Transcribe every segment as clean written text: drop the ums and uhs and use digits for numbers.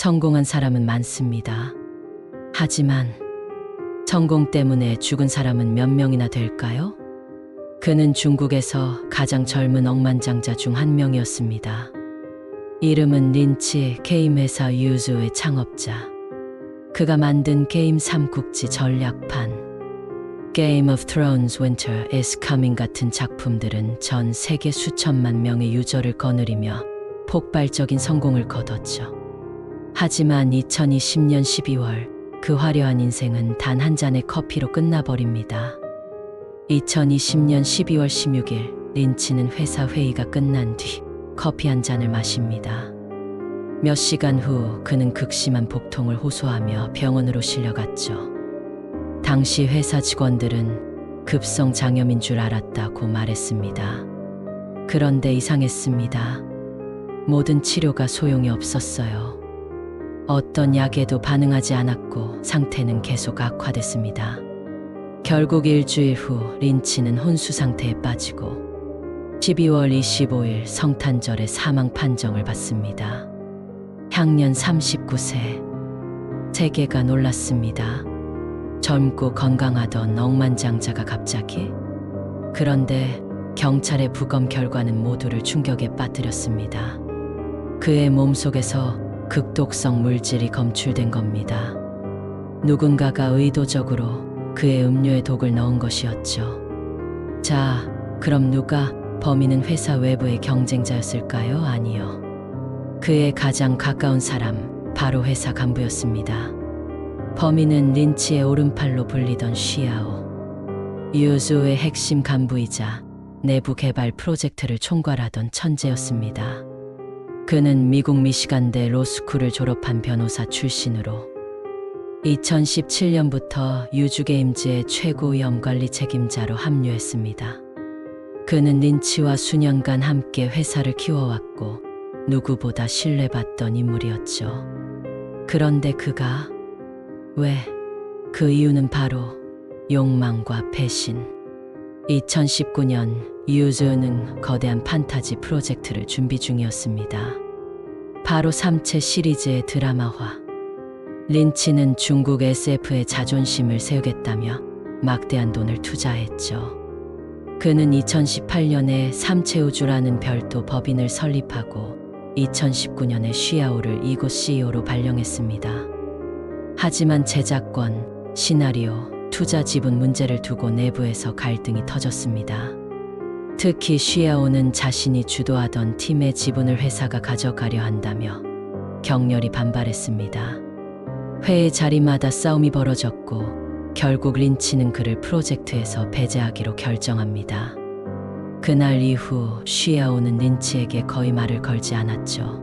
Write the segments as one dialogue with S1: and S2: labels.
S1: 성공한 사람은 많습니다. 하지만 성공 때문에 죽은 사람은 몇 명이나 될까요? 그는 중국에서 가장 젊은 억만장자 중 한 명이었습니다. 이름은 린치, 게임 회사 유즈의 창업자. 그가 만든 게임 삼국지 전략판 Game of Thrones Winter is Coming 같은 작품들은 전 세계 수천만 명의 유저를 거느리며 폭발적인 성공을 거뒀죠. 하지만 2020년 12월 그 화려한 인생은 단 한 잔의 커피로 끝나버립니다. 2020년 12월 16일 린치는 회사 회의가 끝난 뒤 커피 한 잔을 마십니다. 몇 시간 후 그는 극심한 복통을 호소하며 병원으로 실려갔죠. 당시 회사 직원들은 급성 장염인 줄 알았다고 말했습니다. 그런데 이상했습니다. 모든 치료가 소용이 없었어요. 어떤 약에도 반응하지 않았고 상태는 계속 악화됐습니다. 결국 일주일 후 린치는 혼수 상태에 빠지고 12월 25일 성탄절에 사망 판정을 받습니다. 향년 39세. 세계가 놀랐습니다. 젊고 건강하던 억만장자가 갑자기. 그런데 경찰의 부검 결과는 모두를 충격에 빠뜨렸습니다. 그의 몸속에서 극독성 물질이 검출된 겁니다. 누군가가 의도적으로 그의 음료에 독을 넣은 것이었죠. 자, 그럼 누가 범인은 회사 외부의 경쟁자였을까요? 아니요. 그의 가장 가까운 사람, 바로 회사 간부였습니다. 범인은 린치의 오른팔로 불리던 쉬아오. 유즈의 핵심 간부이자 내부 개발 프로젝트를 총괄하던 천재였습니다. 그는 미국 미시간대 로스쿨을 졸업한 변호사 출신으로 2017년부터 유즈게임즈의 최고 위험관리 책임자로 합류했습니다. 그는 린치와 수년간 함께 회사를 키워왔고 누구보다 신뢰받던 인물이었죠. 그런데 그가 왜? 그 이유는 바로 욕망과 배신. 2019년 유즈는 거대한 판타지 프로젝트를 준비 중이었습니다. 바로 3체 시리즈의 드라마화. 린치는 중국 SF의 자존심을 세우겠다며 막대한 돈을 투자했죠. 그는 2018년에 삼체우주라는 별도 법인을 설립하고 2019년에 쉬아오를 이곳 CEO로 발령했습니다. 하지만 제작권, 시나리오, 투자 지분 문제를 두고 내부에서 갈등이 터졌습니다. 특히 쉬아오는 자신이 주도하던 팀의 지분을 회사가 가져가려 한다며 격렬히 반발했습니다. 회의 자리마다 싸움이 벌어졌고 결국 린치는 그를 프로젝트에서 배제하기로 결정합니다. 그날 이후 쉬아오는 린치에게 거의 말을 걸지 않았죠.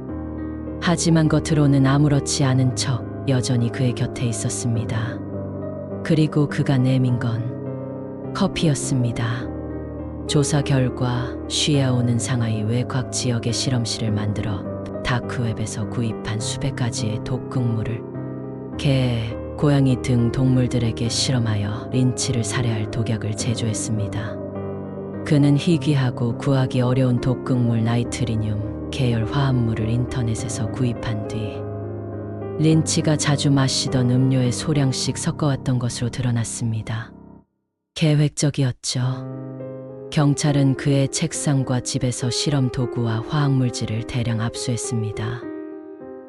S1: 하지만 겉으로는 아무렇지 않은 척 여전히 그의 곁에 있었습니다. 그리고 그가 내민 건 커피였습니다. 조사 결과 쉬아오는 상하이 외곽 지역의 실험실을 만들어 다크웹에서 구입한 수백 가지의 독극물을 개, 고양이 등 동물들에게 실험하여 린치를 살해할 독약을 제조했습니다. 그는 희귀하고 구하기 어려운 독극물 나이트리늄 계열 화합물을 인터넷에서 구입한 뒤 린치가 자주 마시던 음료에 소량씩 섞어왔던 것으로 드러났습니다. 계획적이었죠. 경찰은 그의 책상과 집에서 실험 도구와 화학물질을 대량 압수했습니다.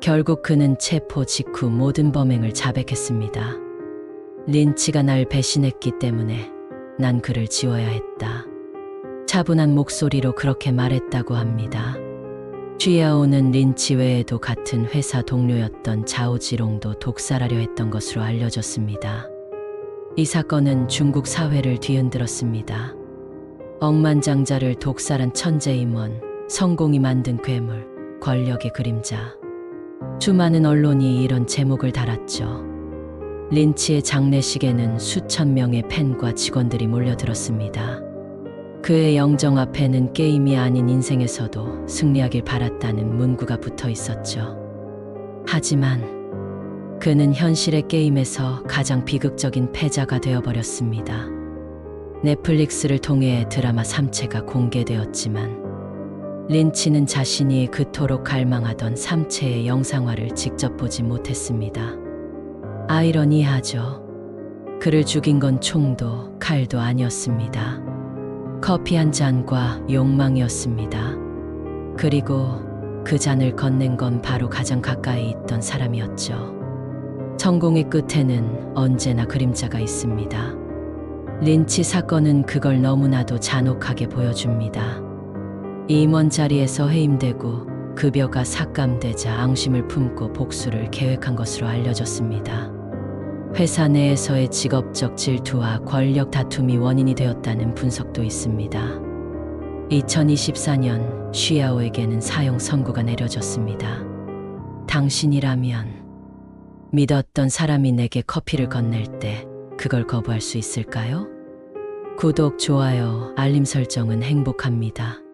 S1: 결국 그는 체포 직후 모든 범행을 자백했습니다. 린치가 날 배신했기 때문에 난 그를 지워야 했다. 차분한 목소리로 그렇게 말했다고 합니다. 쉬아오는 린치 외에도 같은 회사 동료였던 자오지롱도 독살하려 했던 것으로 알려졌습니다. 이 사건은 중국 사회를 뒤흔들었습니다. 억만장자를 독살한 천재 임원, 성공이 만든 괴물, 권력의 그림자. 수많은 언론이 이런 제목을 달았죠. 린치의 장례식에는 수천 명의 팬과 직원들이 몰려들었습니다. 그의 영정 앞에는 게임이 아닌 인생에서도 승리하길 바랐다는 문구가 붙어 있었죠. 하지만 그는 현실의 게임에서 가장 비극적인 패자가 되어버렸습니다. 넷플릭스를 통해 드라마 3체가 공개되었지만 린치는 자신이 그토록 갈망하던 삼체의 영상화를 직접 보지 못했습니다. 아이러니하죠. 그를 죽인 건 총도 칼도 아니었습니다. 커피 한 잔과 욕망이었습니다. 그리고 그 잔을 건넨 건 바로 가장 가까이 있던 사람이었죠. 성공의 끝에는 언제나 그림자가 있습니다. 린치 사건은 그걸 너무나도 잔혹하게 보여줍니다. 임원 자리에서 해임되고 급여가 삭감되자 앙심을 품고 복수를 계획한 것으로 알려졌습니다. 회사 내에서의 직업적 질투와 권력 다툼이 원인이 되었다는 분석도 있습니다. 2024년 쉬야오에게는 사형 선고가 내려졌습니다. 당신이라면 믿었던 사람이 내게 커피를 건넬 때 그걸 거부할 수 있을까요? 구독, 좋아요, 알림 설정은 행복합니다.